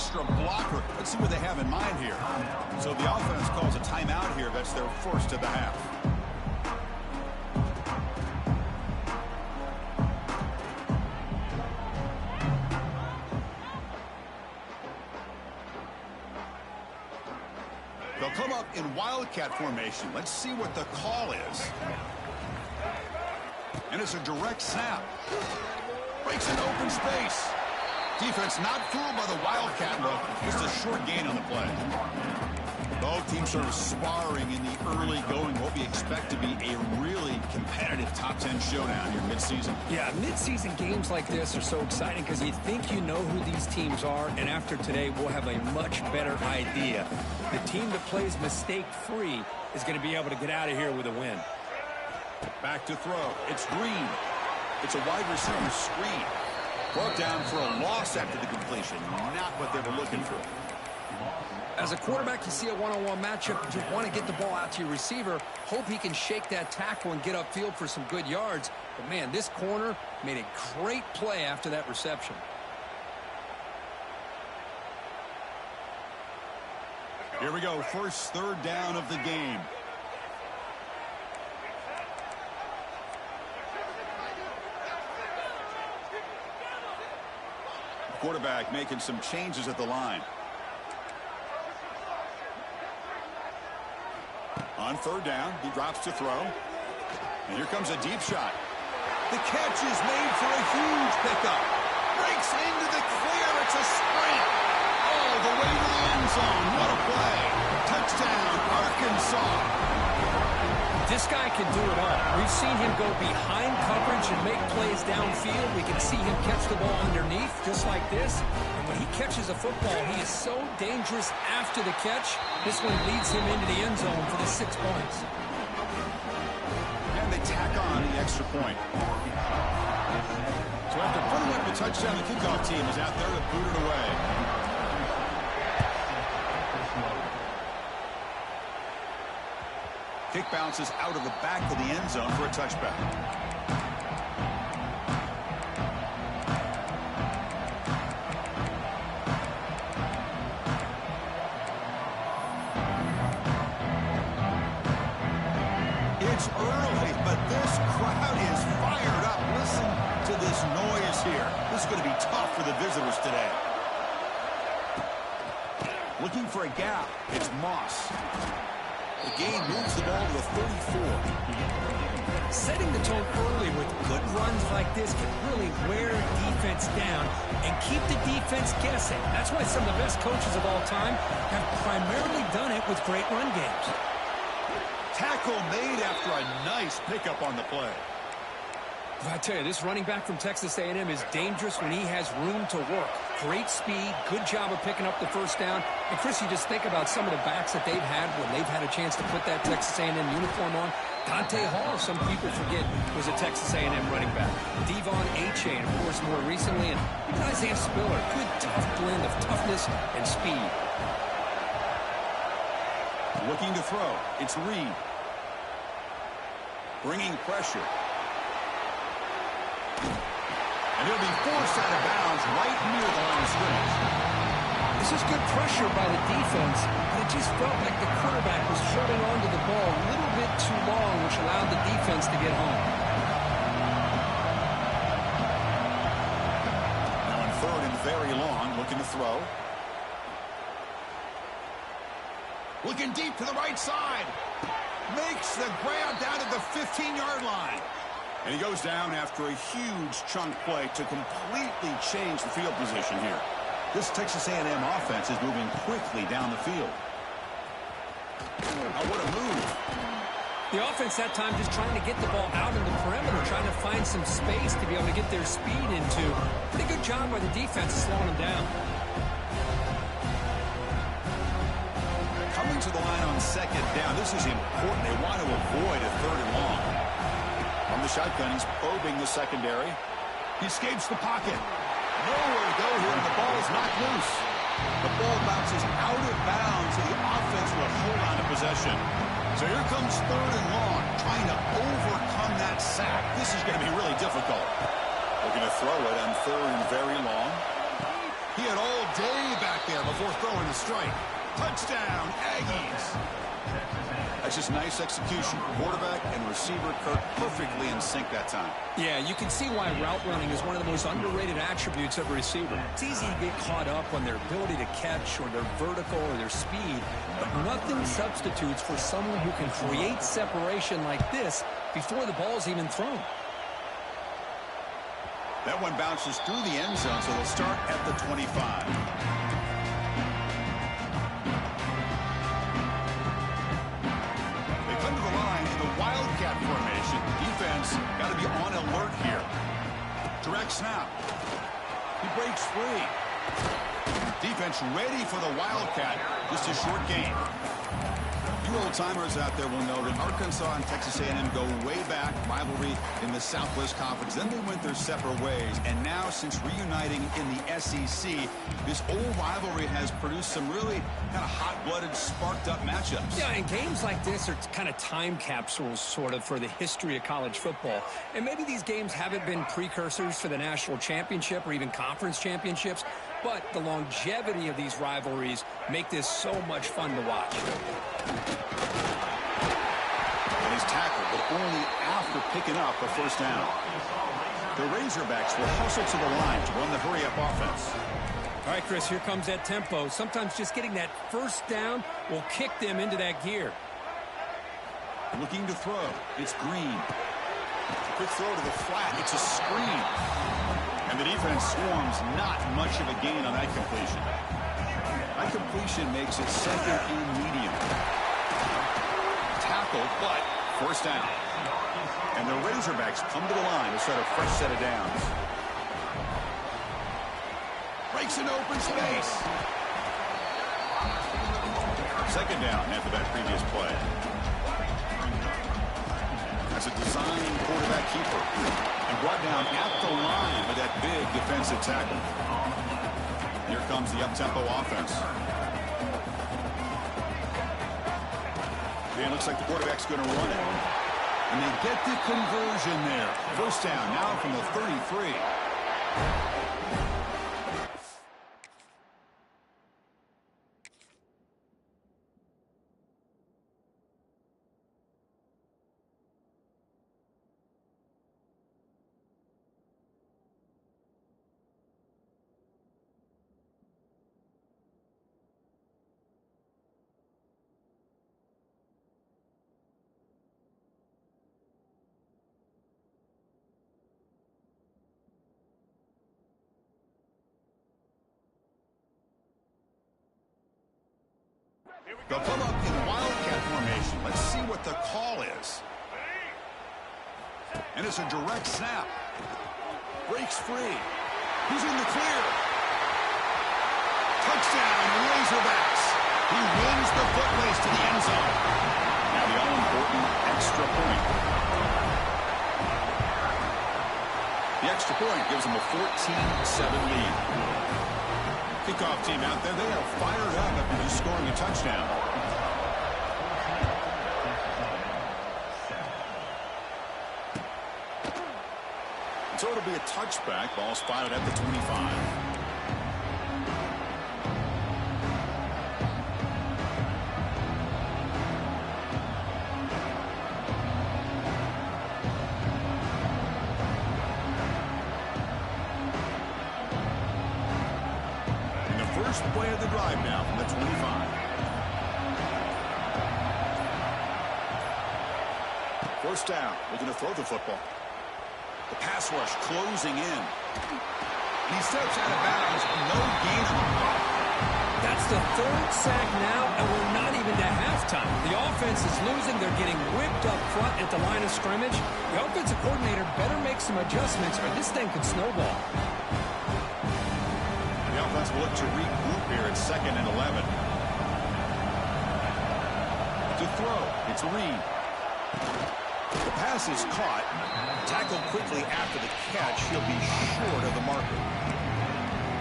extra blocker. Let's see what they have in mind here. So the offense calls a timeout here. That's their first of the half. They'll come up in wildcat formation. Let's see what the call is. And it's a direct snap. Breaks into open space. Defense not fooled by the wildcat look. Just a short gain on the play. Both teams sort of sparring in the early going. What we expect to be a really competitive top 10 showdown here mid-season. Yeah, mid-season games like this are so exciting because you think you know who these teams are, and after today we'll have a much better idea. The team that plays mistake-free is going to be able to get out of here with a win. Back to throw. It's Green. It's a wide receiver screen. Brought down for a loss after the completion. Not what they were looking for. As a quarterback, you see a one-on-one matchup. You want to get the ball out to your receiver. Hope he can shake that tackle and get upfield for some good yards. But, man, this corner made a great play after that reception. Here we go. First third down of the game. Quarterback making some changes at the line. On third down, he drops to throw. And here comes a deep shot. The catch is made for a huge pickup. Breaks into the clear. It's a sprint. All the way to the end zone. What a play. Touchdown, Arkansas. This guy can do it all. We've seen him go behind coverage and make plays downfield. We can see him catch the ball underneath just like this. And when he catches a football, he is so dangerous after the catch. This one leads him into the end zone for the 6 points. And they tack on the extra point. So after putting up the touchdown, the kickoff team is out there to boot it away. Kick bounces out of the back of the end zone for a touchback. It's early, but this crowd is fired up. Listen to this noise here. This is going to be tough for the visitors today. Looking for a gap. It's Moss. The game moves the ball to the 34. Setting the tone early with good runs like this can really wear defense down and keep the defense guessing. That's why some of the best coaches of all time have primarily done it with great run games. Tackle made after a nice pickup on the play. I tell you, this running back from Texas A&M is dangerous when he has room to work. Great speed, good job of picking up the first down. And, Chris, you just think about some of the backs that they've had when they've had a chance to put that Texas A&M uniform on. Dante Hall, some people forget, was a Texas A&M running back. Devon Achane, of course, more recently. And even Isaiah Spiller, good, tough blend of toughness and speed. Looking to throw. It's Reed. Bringing pressure. And he'll be forced out of bounds right near the line of scrimmage. This is good pressure by the defense, but it just felt like the quarterback was holding on to the ball a little bit too long, which allowed the defense to get home. Now in third and very long, looking to throw. Looking deep to the right side. Makes the grab down at the 15-yard line. And he goes down after a huge chunk play to completely change the field position here. This Texas A&M offense is moving quickly down the field. Oh, what a move. The offense that time just trying to get the ball out in the perimeter, trying to find some space to be able to get their speed into. Pretty good job by the defense slowing them down. Coming to the line on second down, this is important. They want to avoid a third and long. From the shotgun, he's probing the secondary. He escapes the pocket. Nowhere to go here, and the ball is knocked loose. The ball bounces out of bounds, and the offense will hold on to possession. So here comes third and long, trying to overcome that sack. This is going to be really difficult. Looking to throw it on third and very long. He He had all day back there before throwing the strike. Touchdown, Aggies. That's just nice execution. Quarterback and receiver Kirk perfectly in sync that time. Yeah, you can see why route running is one of the most underrated attributes of a receiver. It's easy to get caught up on their ability to catch or their vertical or their speed, but nothing substitutes for someone who can create separation like this before the ball's even thrown. That one bounces through the end zone, so they'll start at the 25. Wildcat formation. Defense got to be on alert here. Direct snap. He breaks free. Defense ready for the Wildcat. Just a short gain. You old-timers out there will know that Arkansas and Texas A&M go way back, rivalry in the Southwest Conference. Then they went their separate ways. And now, since reuniting in the SEC, this old rivalry has produced some really kind of hot-blooded, sparked-up matchups. Yeah, and games like this are kind of time capsules, sort of, for the history of college football. And maybe these games haven't been precursors for the national championship or even conference championships, but the longevity of these rivalries make this so much fun to watch. And he's tackled, but only after picking up a first down. The Razorbacks will hustle to the line to run the hurry-up offense. All right, Chris, here comes that tempo. Sometimes just getting that first down will kick them into that gear. Looking to throw. It's Green. Quick throw to the flat. It's a screen. And the defense swarms. Not much of a gain on that completion. That completion makes it second and medium. Tackled, but first down. And the Razorbacks come to the line to set a fresh set of downs. Breaks an open space. Second down after that previous play. That's a design quarterback keeper. And brought down at the line with that big defensive tackle. Here comes the up-tempo offense. And it looks like the quarterback's going to run it. And they get the conversion there. First down now from the 33. They'll come up in Wildcat formation. Let's see what the call is. And it's a direct snap. Breaks free. He's in the clear. Touchdown, Razorbacks. He wins the foot race to the end zone. Now the all-important extra point. The extra point gives them a 14-7 lead. Kickoff team out there, they are fired up after just scoring a touchdown. So it'll be a touchback. Ball's spotted at the 25. First play of the drive now from the 25. First down. Looking to throw the football. The pass rush closing in. He steps out of bounds. No gain on the ball. That's the third sack now, and we're not even to halftime. The offense is losing. They're getting ripped up front at the line of scrimmage. The offensive coordinator better make some adjustments, or this thing could snowball. The offense will look to regroup here at 2nd and 11. To throw, it's Reed. The pass is caught. Tackled quickly after the catch. He'll be short of the marker.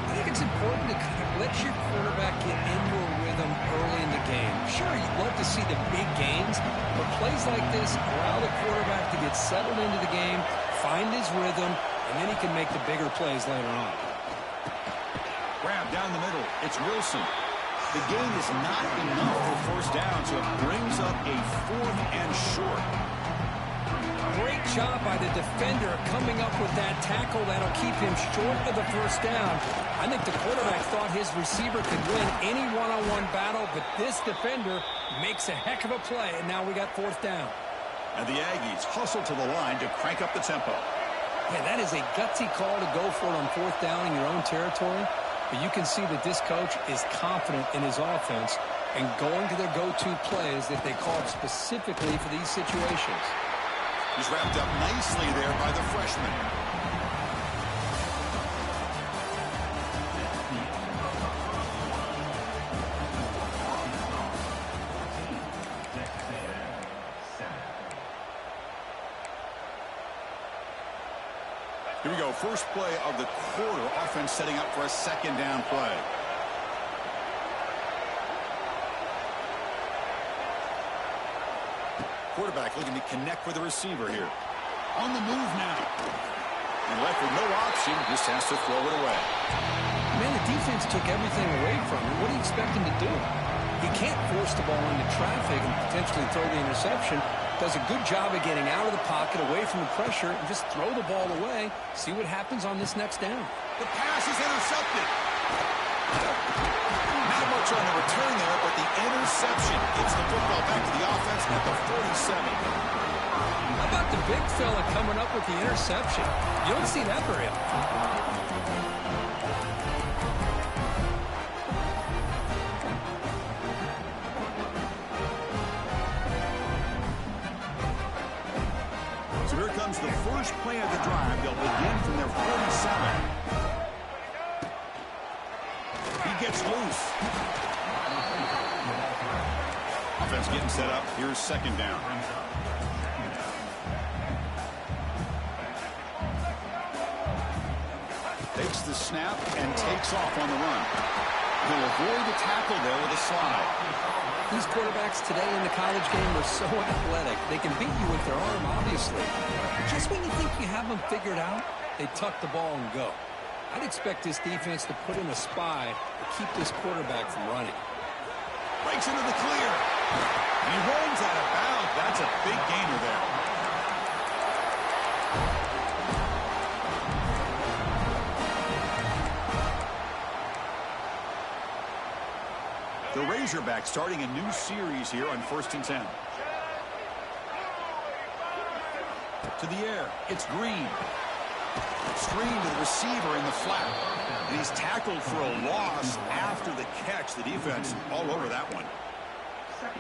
I think it's important to kind of let your quarterback get into a rhythm early in the game. Sure, you'd love to see the big gains, but plays like this allow the quarterback to get settled into the game, find his rhythm, and then he can make the bigger plays later on. Grabbed It's Wilson. The gain is not enough for first down, so it brings up a 4th and short. Great job by the defender coming up with that tackle that'll keep him short of the first down. I think the quarterback thought his receiver could win any one-on-one battle, but this defender makes a heck of a play, and now we got 4th down. And the Aggies hustle to the line to crank up the tempo. Yeah, that is a gutsy call to go for it on 4th down in your own territory. But you can see that this coach is confident in his offense and going to their go-to plays that they called specifically for these situations. He's wrapped up nicely there by the freshman. Here we go. First play of the quarter. Offense setting up for a 2nd down play. Quarterback looking to connect with the receiver here. On the move now. And left with no option. Just has to throw it away. Man, the defense took everything away from him. What do you expect him to do? He can't force the ball into traffic and potentially throw the interception. Does a good job of getting out of the pocket, away from the pressure, and just throw the ball away. See what happens on this next down. The pass is intercepted. Not much on the return there, but the interception gets the football back to the offense at the 47. How about the big fella coming up with the interception? You don't see that very often. So here comes the first play of the drive. They'll begin from their 47. He gets loose. Offense getting set up. Here's 2nd down. Takes the snap and takes off on the run. He'll avoid the tackle there with a slide. These quarterbacks today in the college game are so athletic. They can beat you with their arm, obviously. But just when you think you have them figured out, they tuck the ball and go. I'd expect this defense to put in a spy to keep this quarterback from running. Breaks into the clear. And he rolls out of bounds. That's a big gainer there. The Razorbacks starting a new series here on 1st and 10. To the air. It's Green. Screen to the receiver in the flat. And he's tackled for a loss after the catch. The defense all over that one.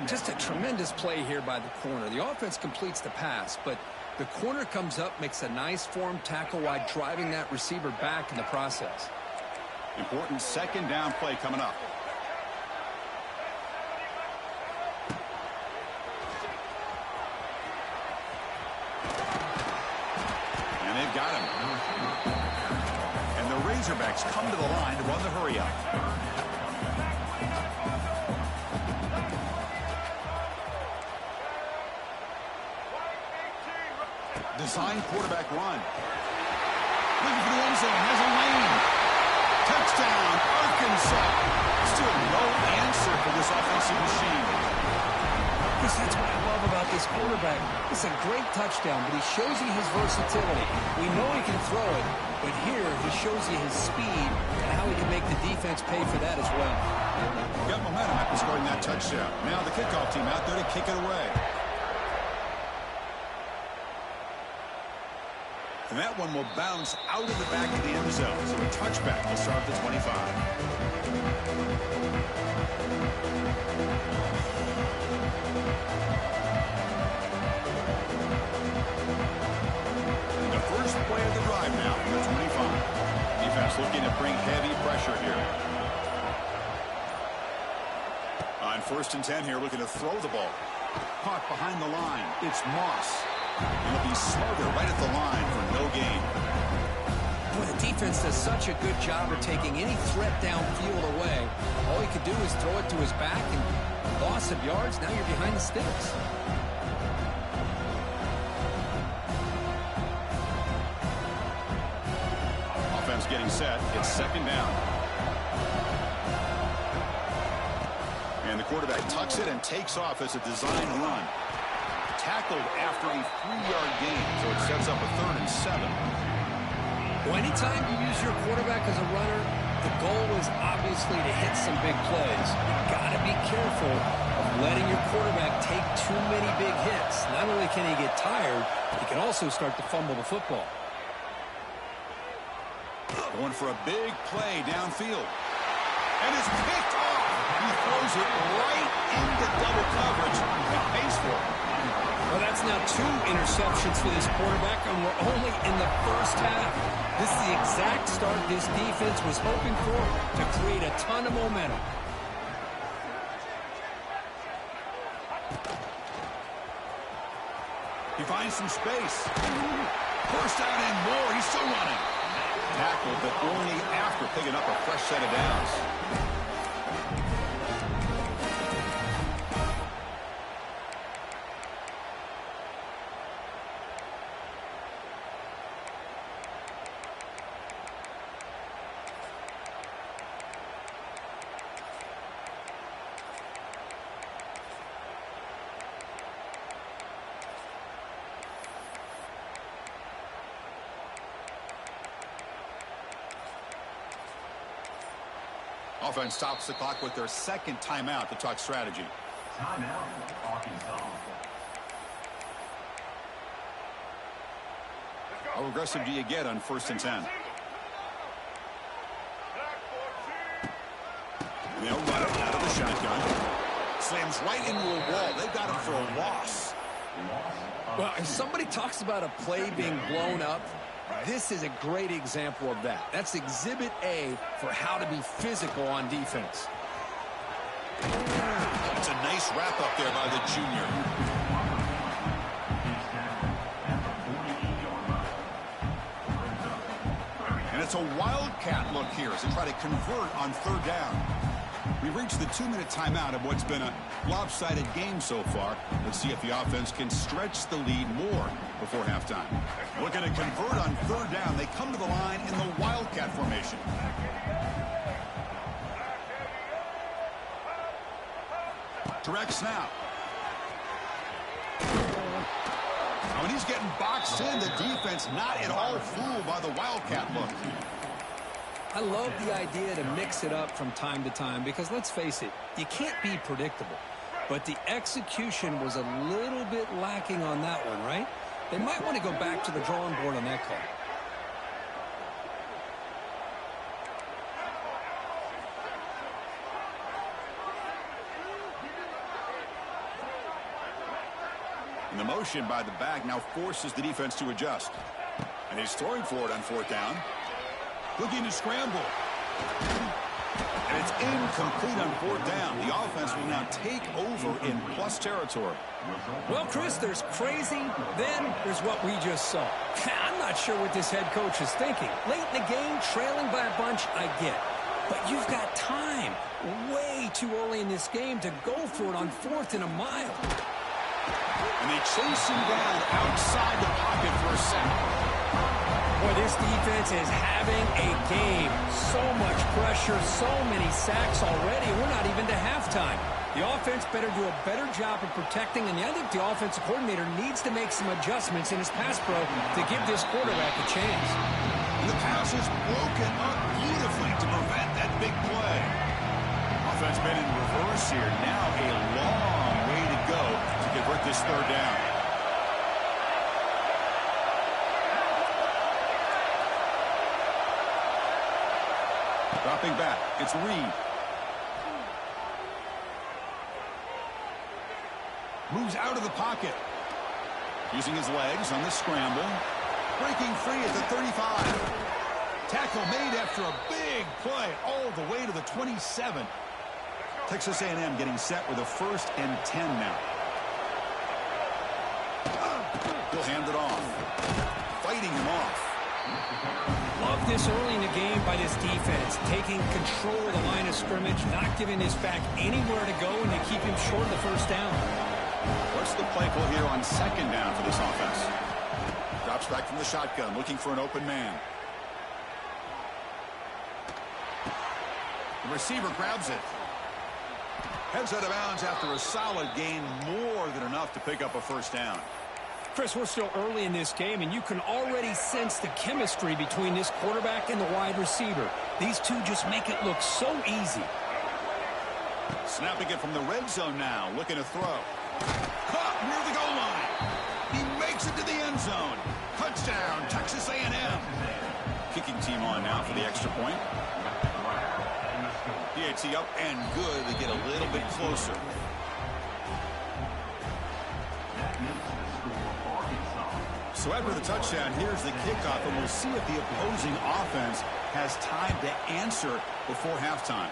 Just a tremendous play here by the corner. The offense completes the pass, but the corner comes up, makes a nice form tackle while driving that receiver back in the process. Important 2nd down play coming up. And they've got him. And the Razorbacks come to the line to run the hurry-up. Design quarterback run. Looking for the end zone. Has a lane. Touchdown, Arkansas. Still no answer for this offensive machine. Chris, that's what I love about this quarterback. It's a great touchdown, but he shows you his versatility. We know he can throw it, but here he shows you his speed and how he can make the defense pay for that as well. Got momentum after scoring that touchdown. Now the kickoff team out there to kick it away. And that one will bounce out of the back of the end zone. So a touchback will start at the 25. And the first play of the drive now from the 25. Defense looking to bring heavy pressure here. On 1st and 10 here, looking to throw the ball. Caught behind the line. It's Moss. And he'll be smothered right at the line for no gain. Boy, the defense does such a good job of taking any threat downfield away. All he could do is throw it to his back, and loss of yards, now you're behind the sticks. Offense getting set. It's 2nd down. And the quarterback tucks it and takes off as a design run. Tackled after a 3-yard gain, so it sets up a 3rd and 7. Well, anytime you use your quarterback as a runner, the goal is obviously to hit some big plays. You've got to be careful of letting your quarterback take too many big hits. Not only can he get tired, he can also start to fumble the football. Going for a big play downfield. And it's picked off. He throws it right into double coverage and pays for it. Well, that's now 2 interceptions for this quarterback, and we're only in the first half. This is the exact start this defense was hoping for to create a ton of momentum. He finds some space. First down and more. He's still running. Tackled, but only after picking up a fresh set of downs. Offense stops the clock with their 2nd timeout to talk strategy. Timeout, Arkansas. How aggressive do you get on 1st and 10? And they'll run it out of the shotgun. Slams right into a wall. They've got him for a loss. Well, if somebody talks about a play being blown up, this is a great example of that. That's Exhibit A for how to be physical on defense. It's a nice wrap-up there by the junior. And it's a wildcat look here as they try to convert on 3rd down. We've reached the 2-minute timeout of what's been a lopsided game so far. Let's see if the offense can stretch the lead more before halftime. Looking to convert on 3rd down. They come to the line in the wildcat formation. Direct snap. When he's getting boxed in, the defense not at all fooled by the wildcat look. I love the idea to mix it up from time to time because, let's face it, you can't be predictable. But the execution was a little bit lacking on that one, right? They might want to go back to the drawing board on that call. And the motion by the back now forces the defense to adjust. And he's throwing for it on 4th down. Looking to scramble. And it's incomplete on 4th down. The offense will now take over in plus territory. Well, Chris, there's crazy, then there's what we just saw. I'm not sure what this head coach is thinking. Late in the game, trailing by a bunch, I get. But you've got time. Way too early in this game to go for it on 4th and a mile. And they chase him down outside the pocket for a sack. Boy, this defense is having a game. So much pressure, so many sacks already. We're not even to halftime. The offense better do a better job of protecting, and I think the offensive coordinator needs to make some adjustments in his pass pro to give this quarterback a chance. And the pass is broken up beautifully to prevent that big play. Offense been in reverse here. Now a long way to go to convert this 3rd down. Dropping back, it's Reed. Moves out of the pocket. Using his legs on the scramble. Breaking free at the 35. Tackle made after a big play all the way to the 27. Texas A&M getting set with a 1st and 10 now. He'll hand it off. Fighting him off. Love this early in the game by this defense, taking control of the line of scrimmage, not giving this back anywhere to go, and they keep him short of the 1st down. What's the play call here on 2nd down for this offense? Drops back from the shotgun, looking for an open man. The receiver grabs it. Heads out of bounds after a solid gain, more than enough to pick up a first down. Chris, we're still early in this game, and you can already sense the chemistry between this quarterback and the wide receiver. These two just make it look so easy. Snapping it from the red zone now, looking to throw. Caught near the goal line. He makes it to the end zone. Touchdown, Texas A&M. Kicking team on now for the extra point. PAT up and good to get a little bit closer. So after the touchdown, here's the kickoff, and we'll see if the opposing offense has time to answer before halftime.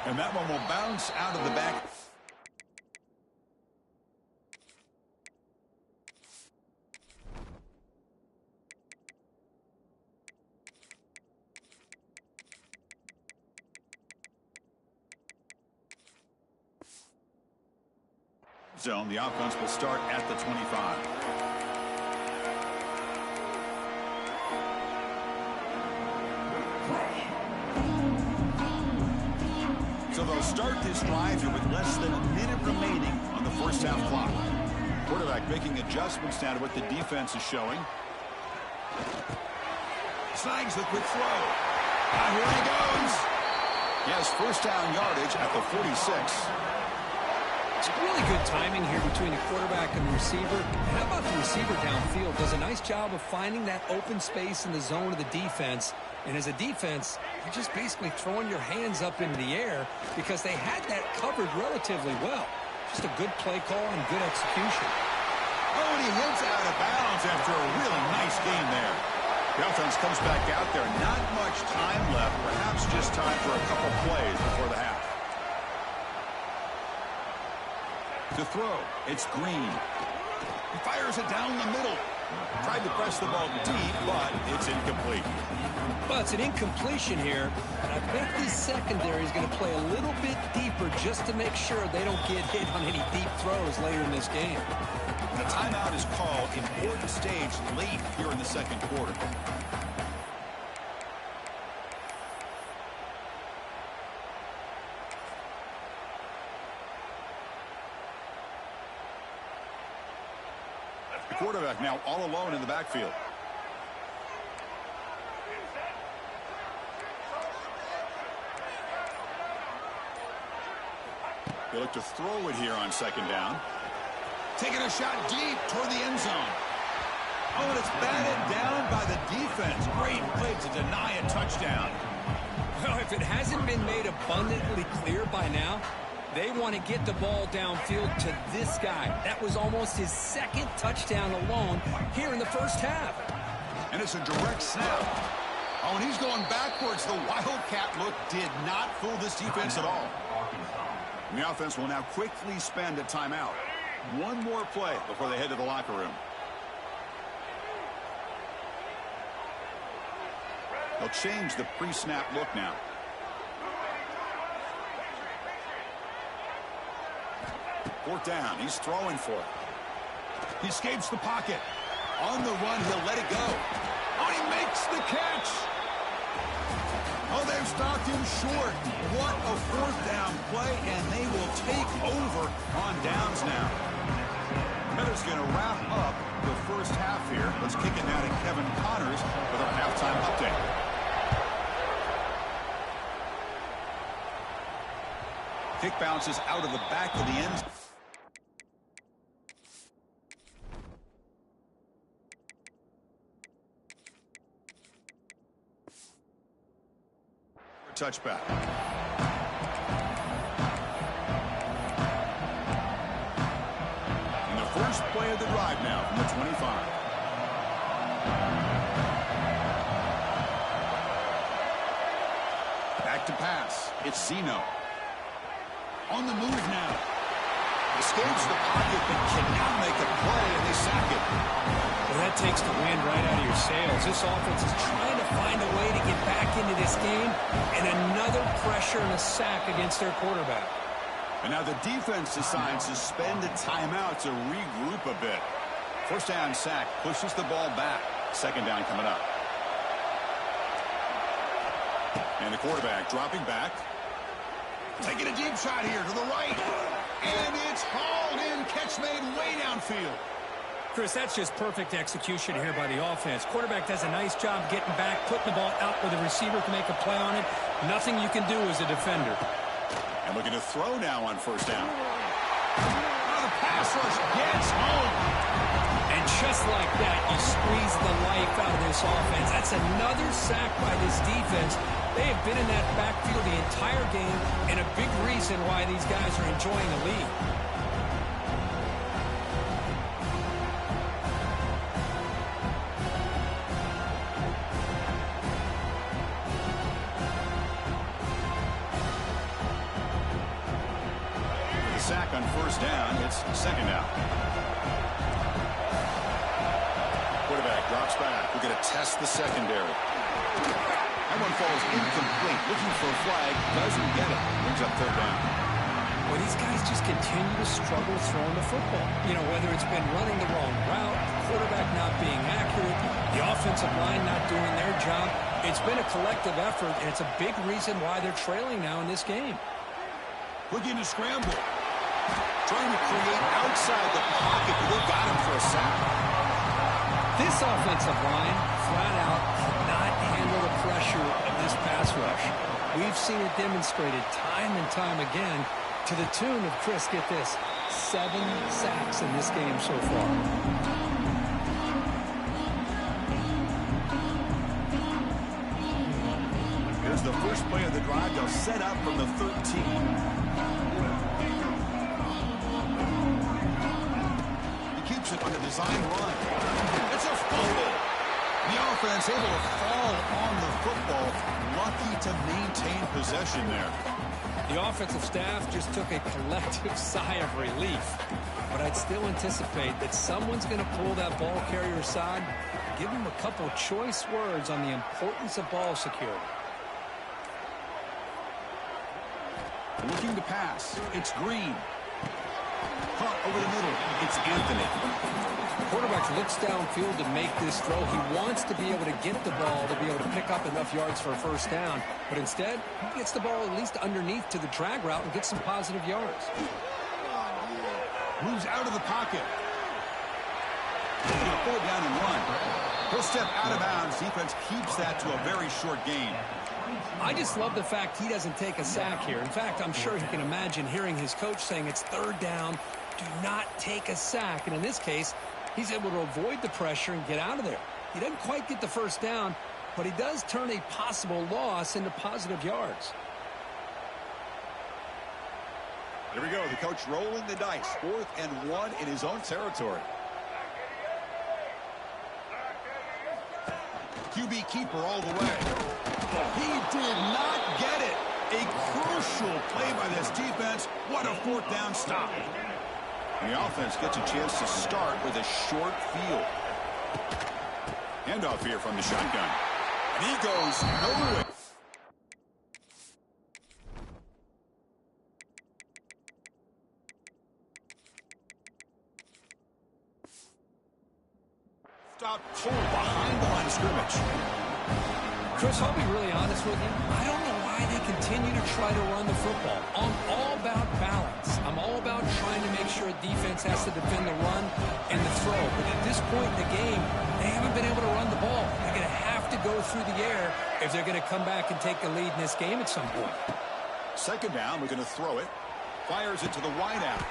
And that one will bounce out of the back. Zone. The offense will start at the 25. So they'll start this drive here with less than a minute remaining on the first half clock. Quarterback making adjustments now to what the defense is showing. Snags the quick throw. Here he goes. He has first down yardage at the 46. It's really good timing here between the quarterback and the receiver. And how about the receiver downfield? Does a nice job of finding that open space in the zone of the defense. And as a defense, you're just basically throwing your hands up into the air because they had that covered relatively well. Just a good play call and good execution. Oh, and he heads out of bounds after a really nice game there. The offense comes back out there. Not much time left. Perhaps just time for a couple plays before the half. To throw, it's Green. He fires it down the middle. Tried to press the ball deep, but it's incomplete. Well, it's an incompletion here, and I think this secondary is going to play a little bit deeper just to make sure they don't get hit on any deep throws later in this game. The timeout is called. Important stage late here in the second quarter. The quarterback now all alone in the backfield. They look to throw it here on second down. Taking a shot deep toward the end zone. Oh, and it's batted down by the defense. Great play to deny a touchdown. Well, if it hasn't been made abundantly clear by now, they want to get the ball downfield to this guy. That was almost his second touchdown alone here in the first half. And it's a direct snap. Oh, and he's going backwards. The Wildcat look did not fool this defense at all. And the offense will now quickly spend a timeout. One more play before they head to the locker room. They'll change the pre-snap look now. Fourth down. He's throwing for it. He escapes the pocket. On the run, he'll let it go. Oh, he makes the catch. Oh, they've stopped him short. What a fourth down play, and they will take over on downs now. That is going to wrap up the first half here. Let's kick it now to Kevin Connors with our halftime update. Kick bounces out of the back of the end. Touchback. And the first play of the drive now from the 25. Back to pass. It's Zeno. On the move now. Escapes the pocket but cannot make a play, and they sack it. Well, that takes the wind right out of your sails. This offense is trying to find a way to get back into this game, and another pressure and a sack against their quarterback. And now the defense decides to spend a timeout to regroup a bit. First down sack pushes the ball back. Second down coming up. And the quarterback dropping back. Taking a deep shot here to the right. And it's hauled in. Catch made way downfield. Chris, that's just perfect execution here by the offense. Quarterback does a nice job getting back, putting the ball out where the receiver can make a play on it. Nothing you can do as a defender. And looking to throw now on first down. The pass rush gets home. And just like that, you squeeze the life out of this offense. That's another sack by this defense. They have been in that backfield the entire game, and a big reason why these guys are enjoying the lead. The sack on first down. It's second down. Quarterback drops back. We're going to test the secondary. That one falls incomplete. Looking for a flag. Doesn't get it. Brings up third down. Well, these guys just continue to struggle throwing the football. You know, whether it's been running the wrong route, the quarterback not being accurate, the offensive line not doing their job. It's been a collective effort, and it's a big reason why they're trailing now in this game. Looking to scramble. Trying to create outside the pocket. They got him for a sack. This offensive line, flat out, cannot handle the pressure of this pass rush. We've seen it demonstrated time and time again to the tune of, Chris, get this, 7 sacks in this game so far. Here's the first play of the drive. They'll set up from the 13. It on the design run. It's a fumble. The offense able to fall on the football. Lucky to maintain possession there. The offensive staff just took a collective sigh of relief. But I'd still anticipate that someone's going to pull that ball carrier aside, give him a couple choice words on the importance of ball security. Looking to pass. It's Green. Caught over the middle. It's Anthony. The quarterback looks downfield to make this throw. He wants to be able to get the ball to be able to pick up enough yards for a first down. But instead, he gets the ball at least underneath to the drag route and gets some positive yards. Moves out of the pocket. He's going to pull down and run. He'll step out of bounds. Defense keeps that to a very short gain. I just love the fact he doesn't take a sack here. In fact, I'm sure he can imagine hearing his coach saying it's third down, do not take a sack. And in this case, he's able to avoid the pressure and get out of there. He doesn't quite get the first down, but he does turn a possible loss into positive yards. Here we go. The coach rolling the dice. 4th and 1 in his own territory. QB keeper all the way. He did not get it. A crucial play by this defense. What a 4th down stop. And the offense gets a chance to start with a short field. Handoff here from the shotgun. And he goes nowhere. Stop pull behind the line of scrimmage. Chris, I'll be really honest with you. I don't know why they continue to try to run the football. I'm all about balance. I'm all about trying to make sure a defense has to defend the run and the throw. But at this point in the game, they haven't been able to run the ball. They're going to have to go through the air if they're going to come back and take the lead in this game at some point. Second down, we're going to throw it. Fires it to the wideout.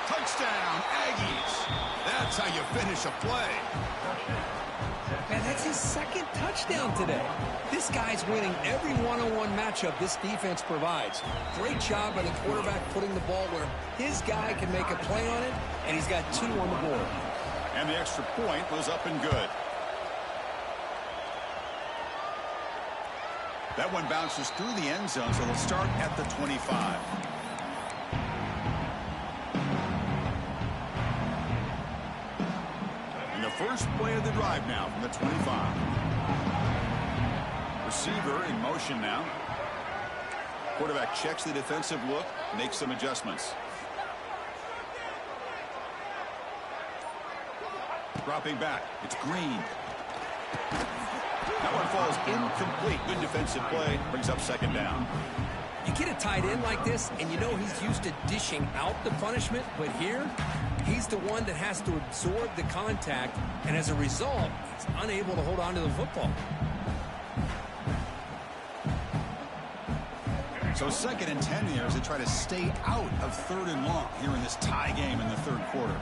Touchdown, Aggies. That's how you finish a play. Man, that's his second touchdown today. This guy's winning every one-on-one matchup this defense provides. Great job by the quarterback putting the ball where his guy can make a play on it, and he's got 2 on the board. And the extra point was up and good. That one bounces through the end zone, so they'll start at the 25. First play of the drive now from the 25. Receiver in motion now. Quarterback checks the defensive look, makes some adjustments. Dropping back, it's Green. That one falls incomplete. Good defensive play, brings up second down. You get a tight end like this, and you know he's used to dishing out the punishment, but here, he's the one that has to absorb the contact, and as a result, he's unable to hold on to the football. So 2nd and 10 here as they try to stay out of 3rd and long here in this tie game in the 3rd quarter.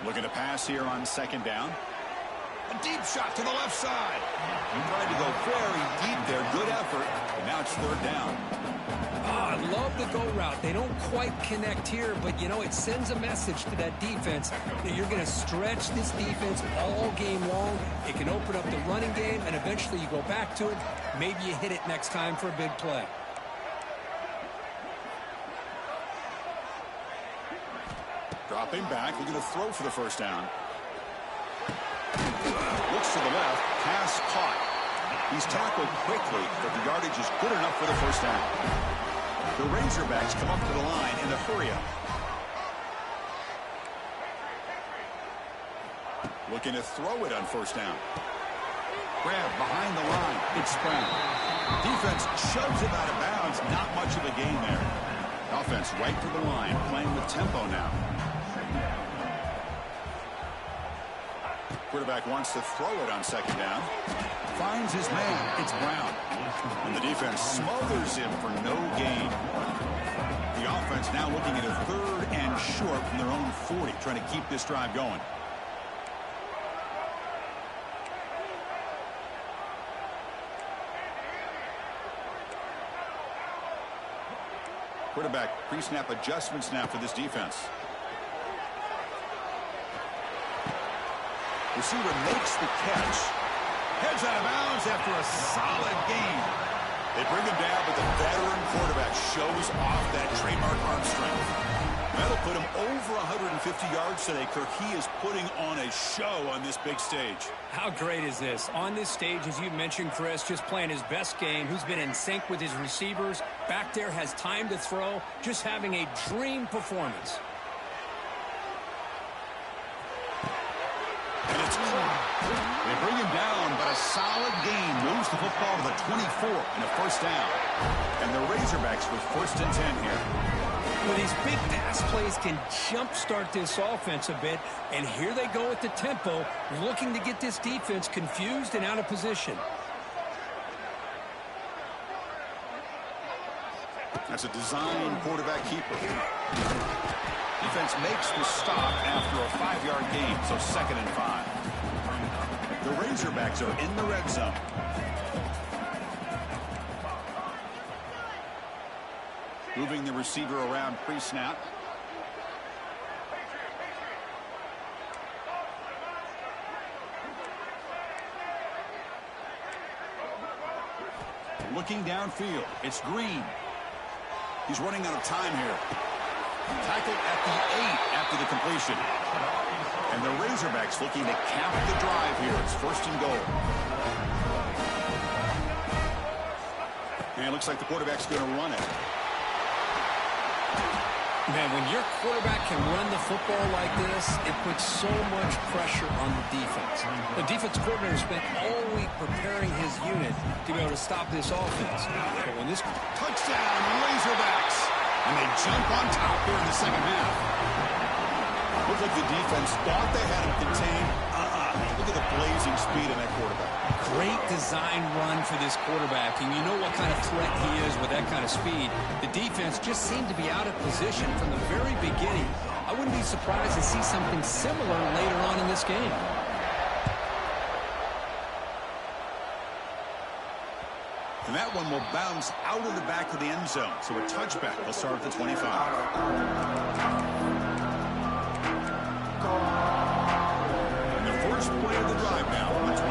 Looking to pass here on 2nd down. A deep shot to the left side. He tried to go very deep there. Good effort. And now it's 3rd down. I love the go route. They don't quite connect here, but, you know, it sends a message to that defense that you're going to stretch this defense all game long. It can open up the running game, and eventually you go back to it. Maybe you hit it next time for a big play. Dropping back, looking to throw for the 1st down. Looks to the left, pass caught. He's tackled quickly, but the yardage is good enough for the 1st down. The Razorbacks come up to the line in the hurry-up. Looking to throw it on 1st down. Grab behind the line. It's Brown. Defense shoves him out of bounds. Not much of a gain there. Offense right to the line, playing with tempo now. Quarterback wants to throw it on 2nd down. Finds his man. It's Brown. And the defense smothers him for no gain. The offense now looking at a 3rd and short from their own 40, trying to keep this drive going. Quarterback pre-snap adjustments now for this defense. Receiver makes the catch. Heads out of bounds after a solid game. They bring him down, but the veteran quarterback shows off that trademark arm strength. That'll put him over 150 yards today. Kirk, he is putting on a show on this big stage. How great is this? On this stage, as you mentioned, Chris, just playing his best game. Who's been in sync with his receivers. Back there has time to throw. Just having a dream performance. And it's caught. They bring him down, but a solid game moves the football to the 24 and a 1st down. And the Razorbacks with 1st and 10 here. Well, these big pass plays can jumpstart this offense a bit, and here they go at the tempo, looking to get this defense confused and out of position. That's a design quarterback keeper. Defense makes the stop after a 5-yard gain, so 2nd and 5. The Razorbacks are in the red zone. Moving the receiver around pre-snap. Looking downfield, it's Green. He's running out of time here. Tackled at the 8 after the completion. And the Razorbacks looking to cap the drive here. It's 1st and goal. And it looks like the quarterback's going to run it. Man, when your quarterback can run the football like this, it puts so much pressure on the defense. The defense coordinator spent all week preparing his unit to be able to stop this offense. But when this Touchdown, Razorbacks! And they jump on top here in the 2nd half. Looked like the defense thought they had him contained. Look at the blazing speed of that quarterback. Great design run for this quarterback, and you know what kind of threat he is with that kind of speed. The defense just seemed to be out of position from the very beginning. I wouldn't be surprised to see something similar later on in this game. And that one will bounce out of the back of the end zone. So a touchback will start at the 25. And the first play of the drive now on the 25.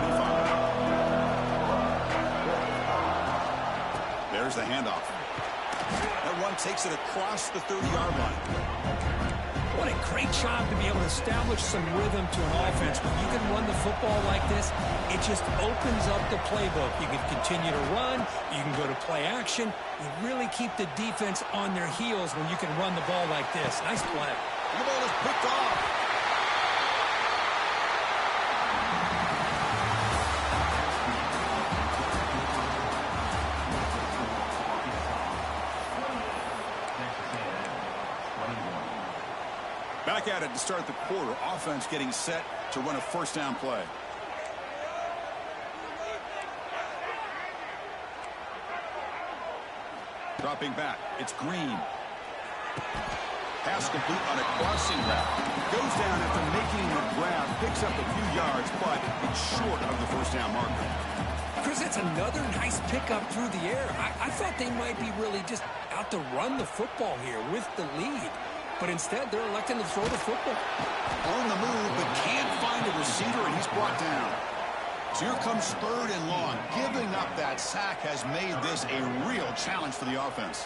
There's the handoff. That one takes it across the 30-yard line. What a great job to be able to establish some rhythm to an offense. When you can run the football like this, it just opens up the playbook. You can continue to run. You can go to play action. You really keep the defense on their heels when you can run the ball like this. Nice play. And the ball is picked off. Back at it to start the quarter. Offense getting set to run a first down play. Dropping back. It's Green. Pass complete on a crossing route. Goes down after making the grab. Picks up a few yards, but it's short of the first down marker. Chris, it's another nice pickup through the air. I thought they might be really just out to run the football here with the lead. But instead, they're electing to throw the football. On the move, but can't find a receiver, and he's brought down. So here comes 3rd and long. Giving up that sack has made this a real challenge for the offense.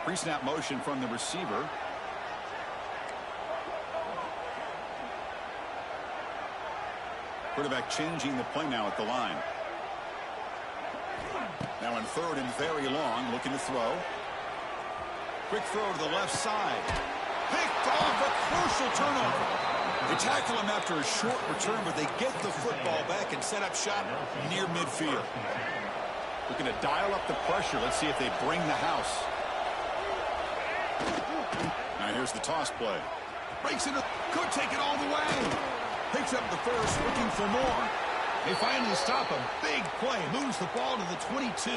Pre-snap motion from the receiver. Quarterback changing the play now at the line. Now in 3rd and very long, looking to throw. Quick throw to the left side. Picked off, a crucial turnover. They tackle him after a short return, but they get the football back and set up shop near midfield. Looking to dial up the pressure. Let's see if they bring the house. Now here's the toss play. Breaks it up. Could take it all the way. Picks up the first, looking for more. They finally stop a big play. Moves the ball to the 22.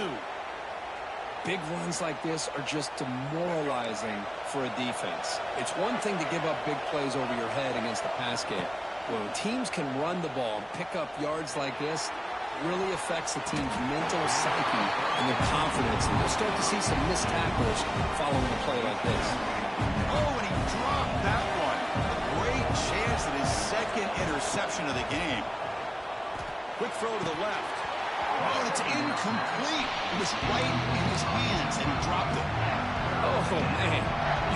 Big runs like this are just demoralizing for a defense. It's one thing to give up big plays over your head against the pass game. When teams can run the ball and pick up yards like this, it really affects the team's mental psyche and their confidence. And you'll start to see some missed tackles following a play like this. Oh, and he dropped that one. A great chance at his 2nd interception of the game. Quick throw to the left. Oh, and it's incomplete. It was right in his hands, and he dropped it. Oh, man.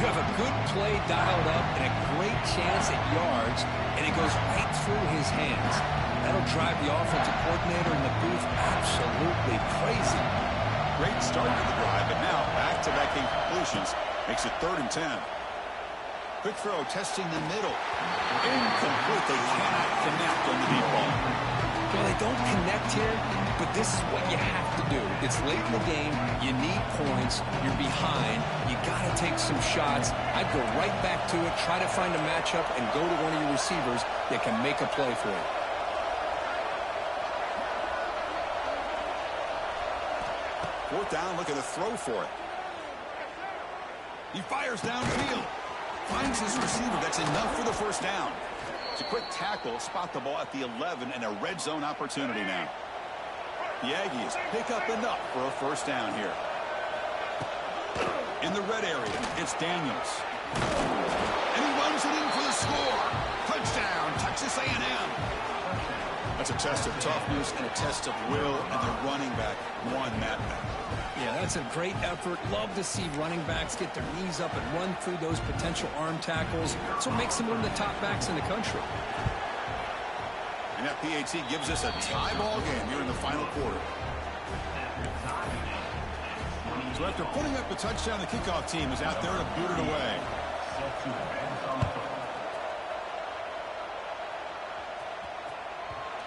You have a good play dialed up and a great chance at yards, and it goes right through his hands. That'll drive the offensive coordinator in the booth absolutely crazy. Great start to the drive, but now back-to-back incompletions makes it 3rd and 10. Quick throw, testing the middle. Incomplete. They cannot connect on the deep ball. Well, they don't connect here, but this is what you have to do. It's late in the game. You need points. You're behind. You got to take some shots. I'd go right back to it, try to find a matchup, and go to one of your receivers that can make a play for you. 4th down, looking to throw for it. He fires downfield. Finds his receiver. That's enough for the first down. It's a quick tackle, spot the ball at the 11, and a red zone opportunity now. The Aggies pick up enough for a first down here. In the red area, it's Daniels. And he runs it in for the score. Touchdown, Texas A&M. That's a test of toughness and a test of will, and the running back won that match. Yeah, that's a great effort. Love to see running backs get their knees up and run through those potential arm tackles. That's what makes them one of the top backs in the country. And that PAT gives us a tie ball game here in the final quarter. So after putting up a touchdown, the kickoff team is out there to boot it away.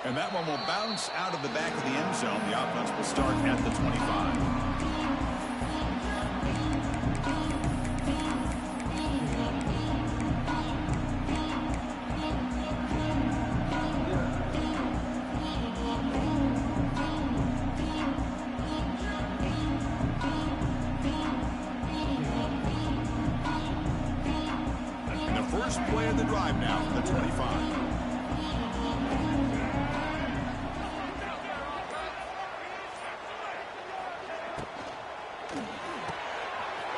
And that one will bounce out of the back of the end zone. The offense will start at the 25. And the first play of the drive now for the 25.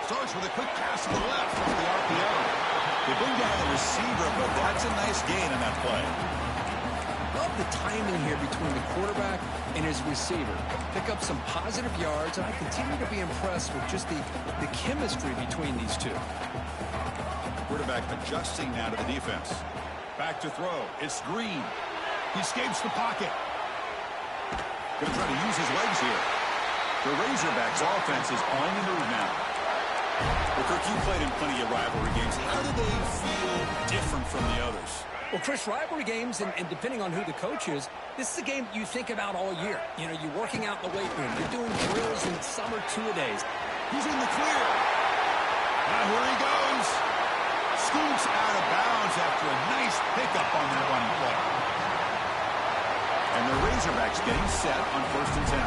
Starts with a quick pass to the left off the RPO. They bring down the receiver, but that's a nice gain in that play. Love the timing here between the quarterback and his receiver. Pick up some positive yards, and I continue to be impressed with just the chemistry between these two. Quarterback adjusting now to the defense. Back to throw. It's Green. He escapes the pocket. Going to try to use his legs here. The Razorbacks offense is on the move now. Well, Kirk, you played in plenty of rivalry games. How do they feel different from the others? Well, Chris, rivalry games, and depending on who the coach is, this is a game you think about all year. You know, you're working out in the weight room. You're doing drills in summer two-a-days. He's in the clear. Now here he goes. scoops out of bounds after a nice pickup on that running play. And the Razorbacks getting set on 1st and 10.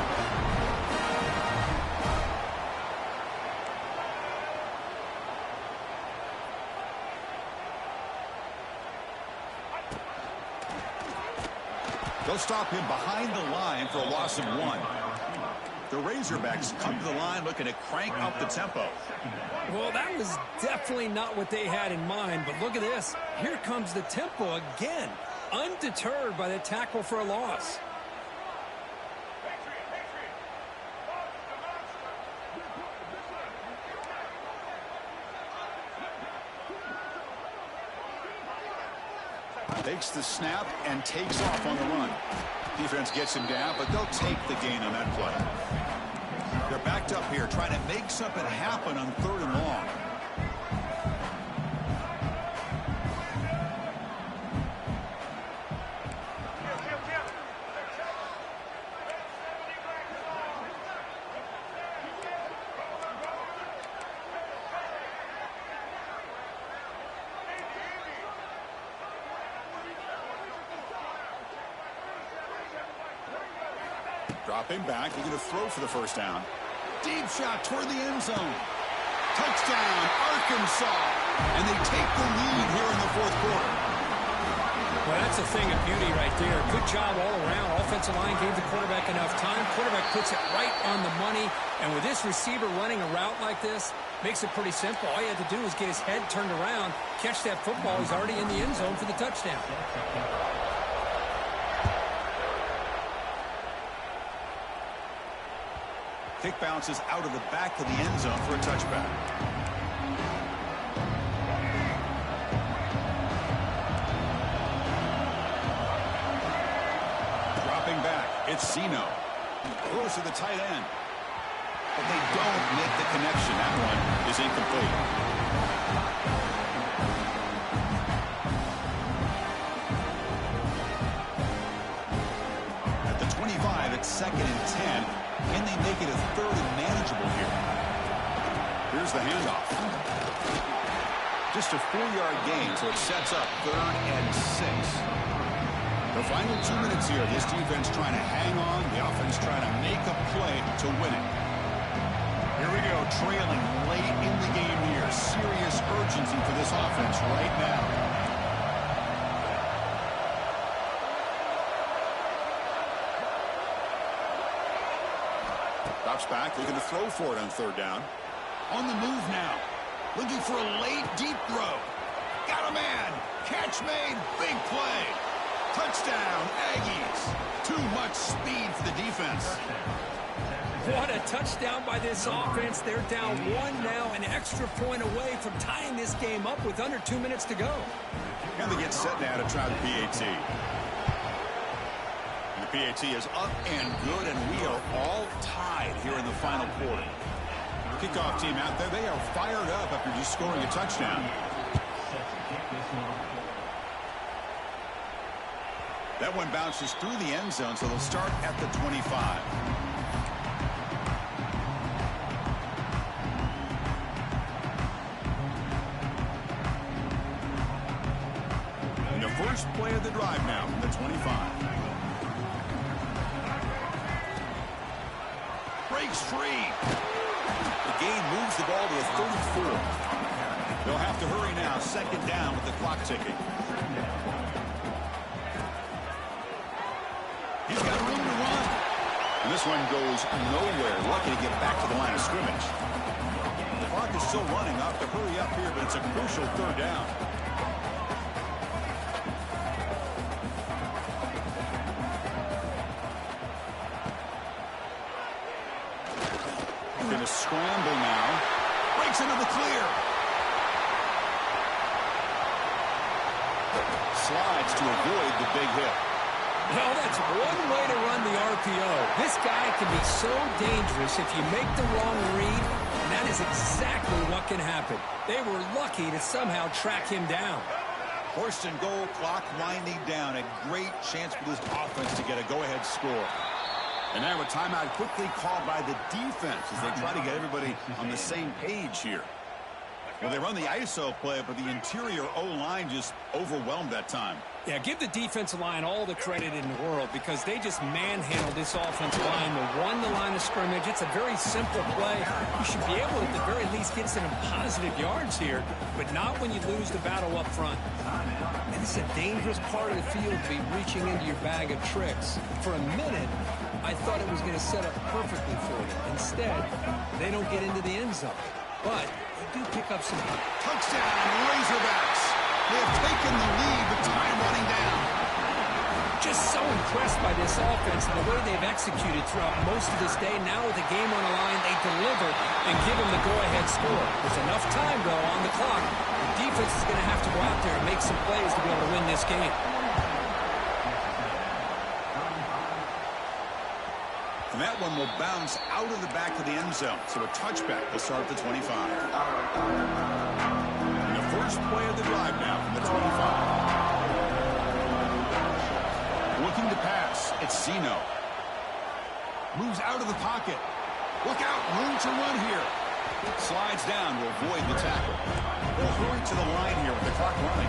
They'll stop him behind the line for a loss of 1. The Razorbacks come to the line looking to crank up the tempo. Well, that was definitely not what they had in mind, but look at this. Here comes the tempo again, undeterred by the tackle for a loss. Takes the snap and takes off on the run. Defense gets him down, but they'll take the gain on that play. They're backed up here trying to make something happen on 3rd and long. Dropping back, he's going to throw for the 1st down. Deep shot toward the end zone. Touchdown, Arkansas. And they take the lead here in the 4th quarter. Well, that's a thing of beauty right there. Good job all around. Offensive line gave the quarterback enough time. Quarterback puts it right on the money. And with this receiver running a route like this, makes it pretty simple. All you had to do is get his head turned around, catch that football. He's already in the end zone for the touchdown. Kick bounces out of the back of the end zone for a touchback. Dropping back, it's Sino. Throws to the tight end. But they don't make the connection. That one is incomplete. At the 25, it's 2nd and 10. Can they make it a 3rd and manageable here? Here's the handoff. Just a 4-yard gain, so it sets up 3rd and 6. The final 2 minutes here. This defense trying to hang on. The offense trying to make a play to win it. Here we go, trailing late in the game here. Serious urgency for this offense right now. Drops back, looking to throw for it on 3rd down. On the move now. Looking for a late, deep throw. Got a man. Catch made. Big play. Touchdown, Aggies. Too much speed for the defense. What a touchdown by this offense. They're down 1 now, an extra point away from tying this game up with under 2 minutes to go. And they get set now to try the PAT. The PAT is up and good, and we are all tied here in the final quarter. The kickoff team out there, they are fired up after just scoring a touchdown. That one bounces through the end zone, so they'll start at the 25. And the first play of the drive now from the 25. Breaks free. The gain moves the ball to the 34. They'll have to hurry now. 2nd down with the clock ticking. He's got room to run. And this one goes nowhere. Lucky to get back to the line of scrimmage. The clock is still running. Off to hurry up here, but it's a crucial 3rd down. Going to scramble now. Breaks into the clear. Slides to avoid the big hit. Well, that's one way to run the RPO. This guy can be so dangerous if you make the wrong read, and that is exactly what can happen. They were lucky to somehow track him down. 1st and goal, clock winding down. A great chance for this offense to get a go-ahead score. And now a timeout quickly called by the defense as they try to get everybody on the same page here. Well, they run the ISO play, but the interior O-line just overwhelmed that time. Yeah, give the defensive line all the credit in the world because they just manhandled this offensive line. They won the line of scrimmage. It's a very simple play. You should be able to, at the very least, get some positive yards here, but not when you lose the battle up front. And it's a dangerous part of the field to be reaching into your bag of tricks. For a minute, I thought it was going to set up perfectly for you. Instead, they don't get into the end zone. But they do pick up some touchdown, Razorbacks. They have taken the lead with time running down. Just so impressed by this offense and the way they've executed throughout most of this day. Now with the game on the line, they deliver and give them the go-ahead score. There's enough time, though, on the clock. The defense is going to have to go out there and make some plays to be able to win this game. And that one will bounce out of the back of the end zone. So a touchback will start at the 25. And the first play of the drive now from the 25. Looking to pass. It's Zeno. Moves out of the pocket. Look out. Room to run here. Slides down to avoid the tackle. They'll hurry to the line here with the clock running.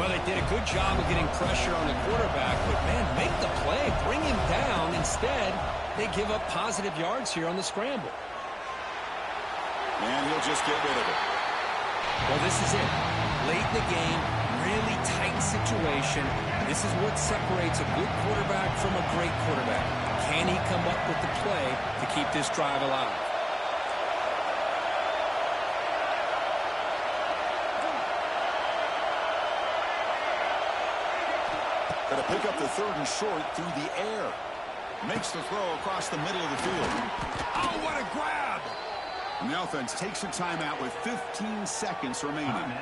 Well, they did a good job of getting pressure on the quarterback, but, man, make the play. Bring him down. Instead, they give up positive yards here on the scramble. And he'll just get rid of it. Well, this is it. Late in the game, really tight situation. This is what separates a good quarterback from a great quarterback. Can he come up with the play to keep this drive alive? Got to pick up the third and short through the air. Makes the throw across the middle of the field. Oh, what a grab! And the offense takes a timeout with 15 seconds remaining.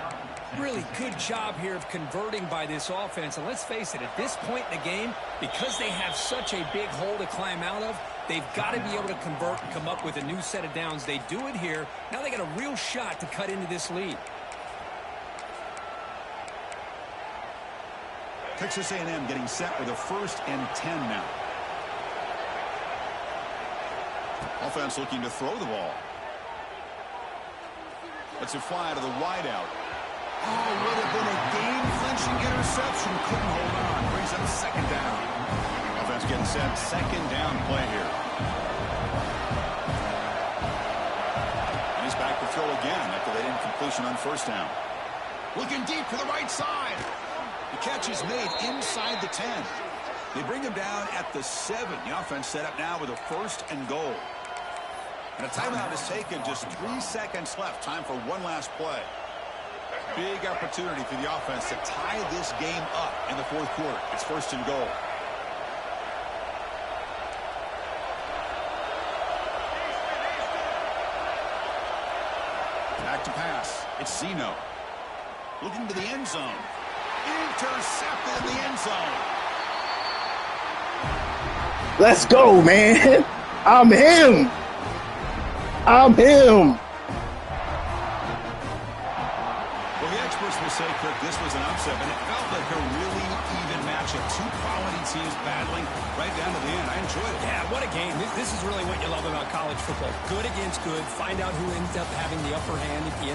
Really good job here of converting by this offense. And let's face it, at this point in the game, because they have such a big hole to climb out of, they've got to be able to convert and come up with a new set of downs. They do it here. Now they got a real shot to cut into this lead. Texas A&M getting set with a 1st and 10 now. Offense looking to throw the ball. Let's it fly to the wideout. Oh, would have been a game-clinching interception. Couldn't hold on. Brings up 2nd down. Offense getting set. 2nd down play here. And he's back to throw again after that incompletion on 1st down. Looking deep to the right side. The catch is made inside the 10. They bring him down at the 7. The offense set up now with a 1st and goal. And a timeout is taken. Just 3 seconds left. Time for one last play. Big opportunity for the offense to tie this game up in the 4th quarter. It's 1st and goal. Back to pass. It's Zeno. Looking to the end zone. Intercepted in the end zone. Let's go, man. I'm him. I'm him. Well, the experts will say, Kirk, this was an upset, but it felt like a really even matchup. 2 quality teams battling right down to the end. I enjoyed it. Yeah, what a game. This is really what you love about college football. Good against good. Find out who ends up having the upper hand at the end.